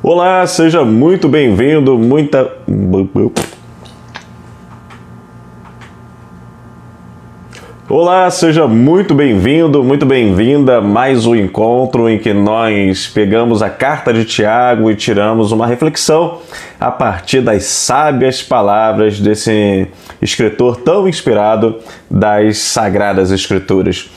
Olá, seja muito bem-vindo, Olá, seja muito bem-vindo, muito bem-vinda a mais um encontro em que nós pegamos a carta de Tiago e tiramos uma reflexão a partir das sábias palavras desse escritor tão inspirado das Sagradas Escrituras.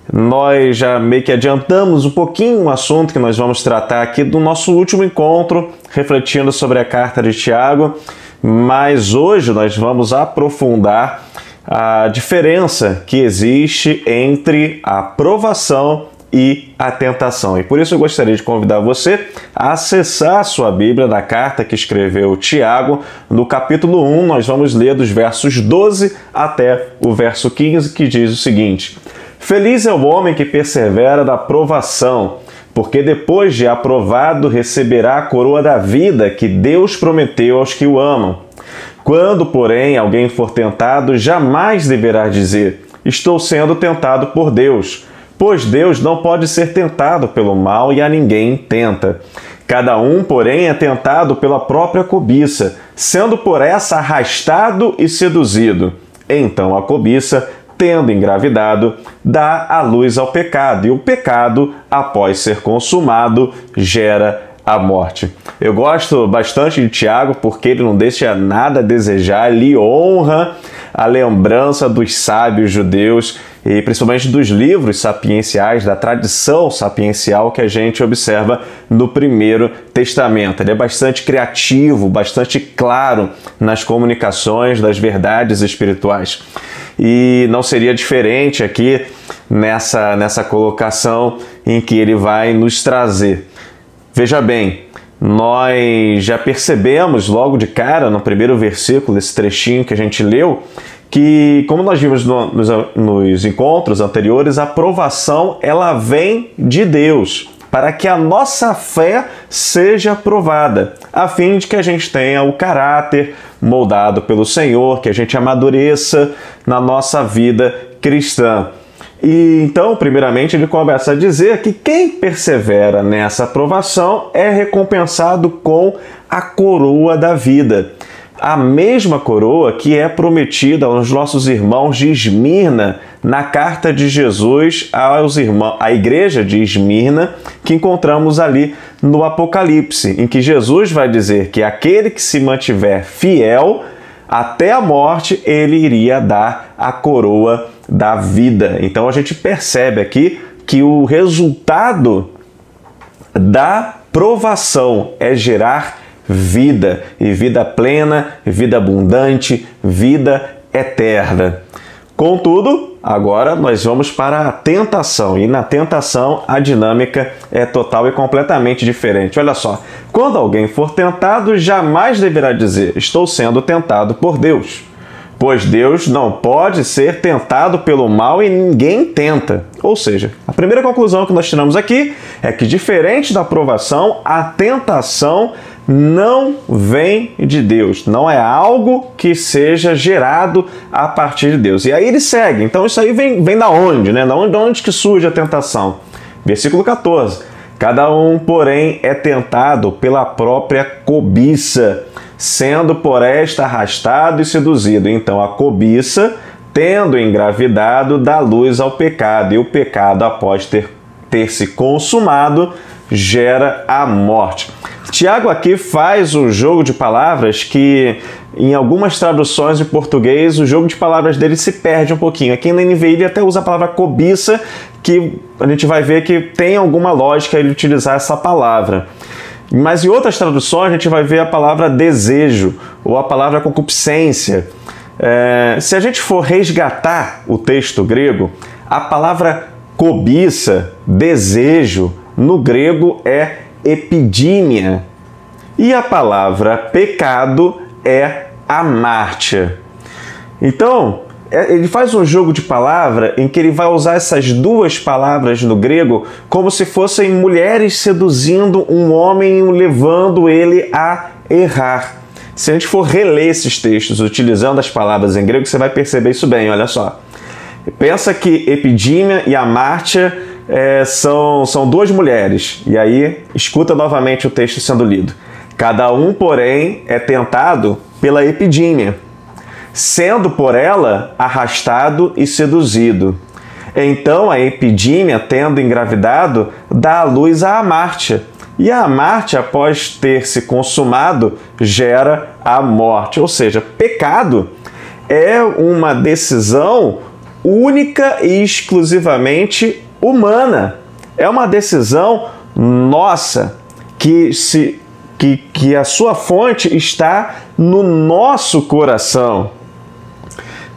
Nós já meio que adiantamos um pouquinho o assunto que nós vamos tratar aqui do nosso último encontro, refletindo sobre a carta de Tiago, mas hoje nós vamos aprofundar a diferença que existe entre a provação e a tentação. E por isso eu gostaria de convidar você a acessar a sua Bíblia na carta que escreveu Tiago. No capítulo 1, nós vamos ler dos versos 12 até o verso 15, que diz o seguinte: Feliz é o homem que persevera na provação, porque depois de aprovado receberá a coroa da vida que Deus prometeu aos que o amam. Quando, porém, alguém for tentado, jamais deverá dizer: estou sendo tentado por Deus, pois Deus não pode ser tentado pelo mal e a ninguém tenta. Cada um, porém, é tentado pela própria cobiça, sendo por essa arrastado e seduzido. Então a cobiça, tendo engravidado, dá à luz ao pecado, e o pecado, após ser consumado, gera a morte. Eu gosto bastante de Tiago porque ele não deixa nada a desejar, ele honra a lembrança dos sábios judeus e principalmente dos livros sapienciais, da tradição sapiencial que a gente observa no Primeiro Testamento. Ele é bastante criativo, bastante claro nas comunicações das verdades espirituais. E não seria diferente aqui nessa colocação em que ele vai nos trazer. Veja bem, nós já percebemos logo de cara, no primeiro versículo desse trechinho que a gente leu, que, como nós vimos nos encontros anteriores, a provação ela vem de Deus, para que a nossa fé seja provada, a fim de que a gente tenha o caráter moldado pelo Senhor, que a gente amadureça na nossa vida cristã. E então, primeiramente, ele começa a dizer que quem persevera nessa aprovação é recompensado com a coroa da vida. A mesma coroa que é prometida aos nossos irmãos de Esmirna, na carta de Jesus à igreja de Esmirna, que encontramos ali no Apocalipse, em que Jesus vai dizer que aquele que se mantiver fiel até a morte, ele iria dar a coroa da vida. Então a gente percebe aqui que o resultado da provação é gerar vida, e vida plena, vida abundante, vida eterna. Contudo, agora nós vamos para a tentação, e na tentação a dinâmica é total e completamente diferente. Olha só, quando alguém for tentado, jamais deverá dizer: estou sendo tentado por Deus, pois Deus não pode ser tentado pelo mal e ninguém tenta. Ou seja, a primeira conclusão que nós tiramos aqui é que, diferente da provação, a tentação não vem de Deus, não é algo que seja gerado a partir de Deus. E aí ele segue, então isso aí vem da onde, né? Da onde que surge a tentação? Versículo 14. Cada um, porém, é tentado pela própria cobiça, sendo por esta arrastado e seduzido. Então a cobiça, tendo engravidado, dá luz ao pecado, e o pecado, após ter se consumado, gera a morte. Tiago aqui faz um jogo de palavras que, em algumas traduções em português, o jogo de palavras dele se perde um pouquinho. Aqui na NVI ele até usa a palavra cobiça, que a gente vai ver que tem alguma lógica ele utilizar essa palavra. Mas em outras traduções a gente vai ver a palavra desejo ou a palavra concupiscência. Se a gente for resgatar o texto grego, a palavra cobiça, desejo, no grego é epidímia, e a palavra pecado é amártia. Então, ele faz um jogo de palavra em que ele vai usar essas duas palavras no grego como se fossem mulheres seduzindo um homem e levando ele a errar. Se a gente for reler esses textos utilizando as palavras em grego, você vai perceber isso bem, olha só. Pensa que epidímia e amártia são duas mulheres. E aí, escuta novamente o texto sendo lido. Cada um, porém, é tentado pela Epidímia, sendo por ela arrastado e seduzido. Então a Epidímia, tendo engravidado, dá à luz a Amártia. E a Amártia, após ter se consumado, gera a morte. Ou seja, pecado é uma decisão única e exclusivamente humana. É uma decisão nossa, que a sua fonte está no nosso coração.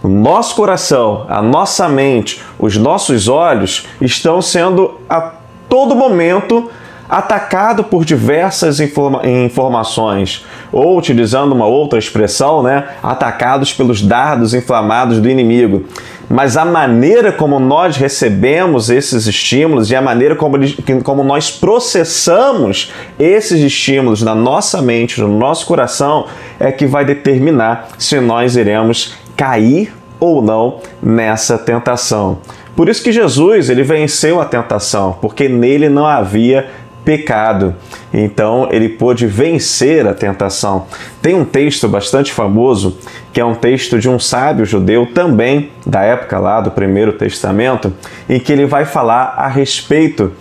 O nosso coração, a nossa mente, os nossos olhos estão sendo a todo momento atacado por diversas informações, ou utilizando uma outra expressão, atacados pelos dardos inflamados do inimigo. Mas a maneira como nós recebemos esses estímulos e a maneira como nós processamos esses estímulos na nossa mente, no nosso coração, é que vai determinar se nós iremos cair ou não nessa tentação. Por isso que Jesus, ele venceu a tentação, porque nele não havia pecado. Então ele pôde vencer a tentação. Tem um texto bastante famoso, que é um texto de um sábio judeu, também da época lá do Primeiro Testamento, em que ele vai falar a respeito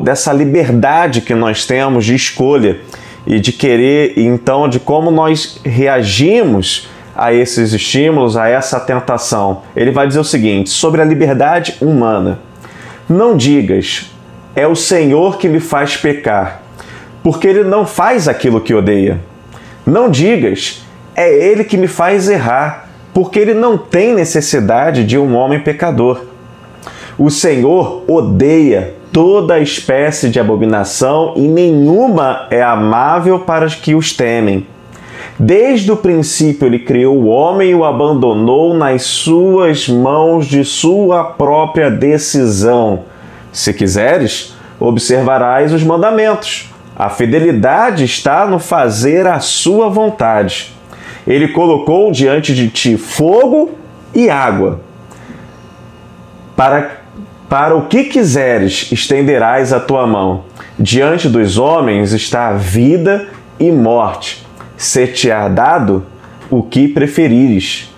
dessa liberdade que nós temos de escolha e de querer, então, de como nós reagimos a esses estímulos, a essa tentação. Ele vai dizer o seguinte, sobre a liberdade humana: não digas, é o Senhor que me faz pecar, porque Ele não faz aquilo que odeia. Não digas, é Ele que me faz errar, porque Ele não tem necessidade de um homem pecador. O Senhor odeia toda espécie de abominação e nenhuma é amável para os que os temem. Desde o princípio Ele criou o homem e o abandonou nas suas mãos de sua própria decisão. Se quiseres, observarás os mandamentos. A fidelidade está no fazer a sua vontade. Ele colocou diante de ti fogo e água. Para o que quiseres, estenderás a tua mão. Diante dos homens está a vida e morte. Ser-te-á dado o que preferires.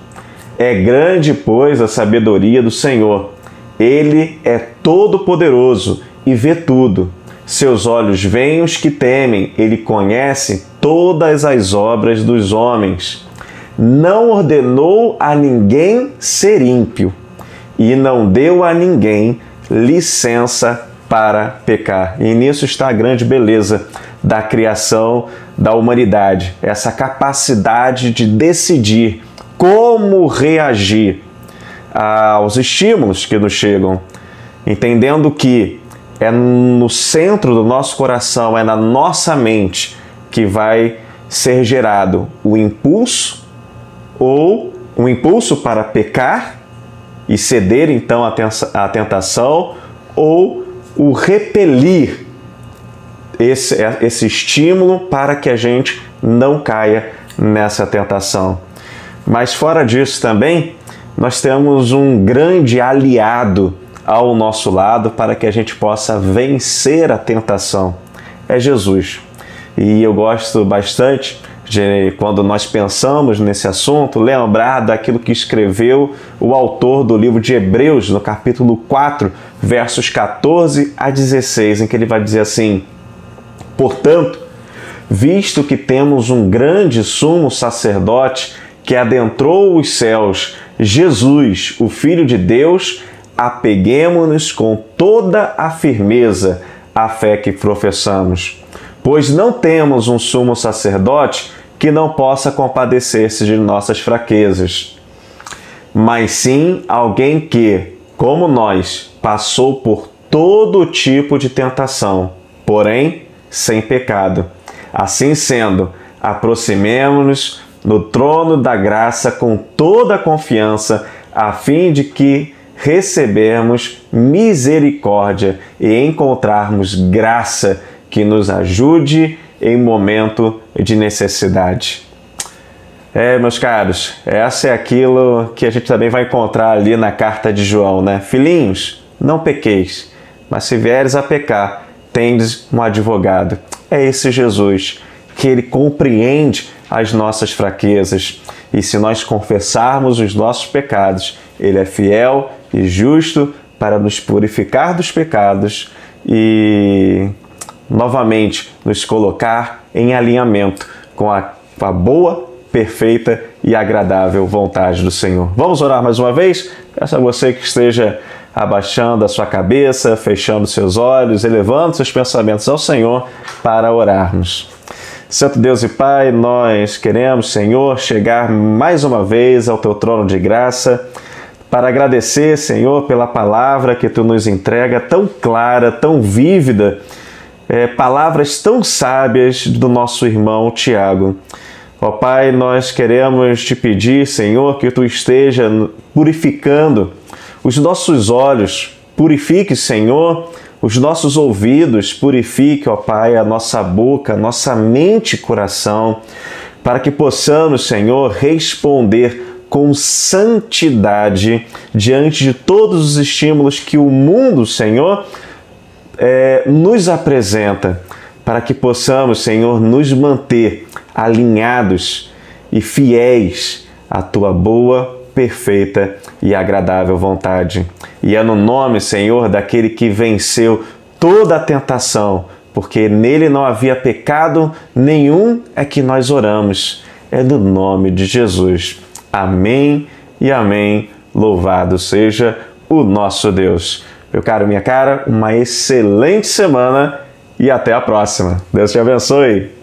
É grande, pois, a sabedoria do Senhor. Ele é todo-poderoso e vê tudo. Seus olhos veem os que temem. Ele conhece todas as obras dos homens. Não ordenou a ninguém ser ímpio e não deu a ninguém licença para pecar. E nisso está a grande beleza da criação da humanidade. Essa capacidade de decidir como reagir aos estímulos que nos chegam, entendendo que é no centro do nosso coração, é na nossa mente que vai ser gerado o impulso, ou um impulso para pecar e ceder então à tentação, ou o repelir esse estímulo para que a gente não caia nessa tentação. Mas fora disso também, nós temos um grande aliado ao nosso lado para que a gente possa vencer a tentação. É Jesus. E eu gosto bastante de, quando nós pensamos nesse assunto, lembrar daquilo que escreveu o autor do livro de Hebreus, no capítulo 4, versos 14 a 16, em que ele vai dizer assim: portanto, visto que temos um grande sumo sacerdote que adentrou os céus, Jesus, o Filho de Deus, apeguemo-nos com toda a firmeza à fé que professamos. Pois não temos um sumo sacerdote que não possa compadecer-se de nossas fraquezas, mas sim alguém que, como nós, passou por todo tipo de tentação, porém sem pecado. Assim sendo, aproximemo-nos no trono da graça com toda a confiança, a fim de que recebermos misericórdia e encontrarmos graça que nos ajude em momento de necessidade. Meus caros, essa é aquilo que a gente também vai encontrar ali na carta de João, né? Filhinhos, não pequeis, mas se vieres a pecar, tendes um advogado. É esse Jesus, que Ele compreende as nossas fraquezas. E se nós confessarmos os nossos pecados, Ele é fiel e justo para nos purificar dos pecados e novamente nos colocar em alinhamento com a boa, perfeita e agradável vontade do Senhor. Vamos orar mais uma vez? Peço a você que esteja abaixando a sua cabeça, fechando seus olhos, elevando seus pensamentos ao Senhor para orarmos. Santo Deus e Pai, nós queremos, Senhor, chegar mais uma vez ao Teu trono de graça para agradecer, Senhor, pela palavra que Tu nos entrega, tão clara, tão vívida, palavras tão sábias do nosso irmão Tiago. Ó Pai, nós queremos Te pedir, Senhor, que Tu esteja purificando os nossos olhos, purifique, Senhor, os nossos ouvidos, purifique, ó Pai, a nossa boca, a nossa mente e coração, para que possamos, Senhor, responder com santidade diante de todos os estímulos que o mundo, Senhor, nos apresenta, para que possamos, Senhor, nos manter alinhados e fiéis à Tua boa, perfeita e agradável vontade. E é no nome, Senhor, daquele que venceu toda a tentação, porque nele não havia pecado nenhum, é que nós oramos. É no nome de Jesus. Amém e amém. Louvado seja o nosso Deus. Meu caro, minha cara, uma excelente semana e até a próxima. Deus te abençoe.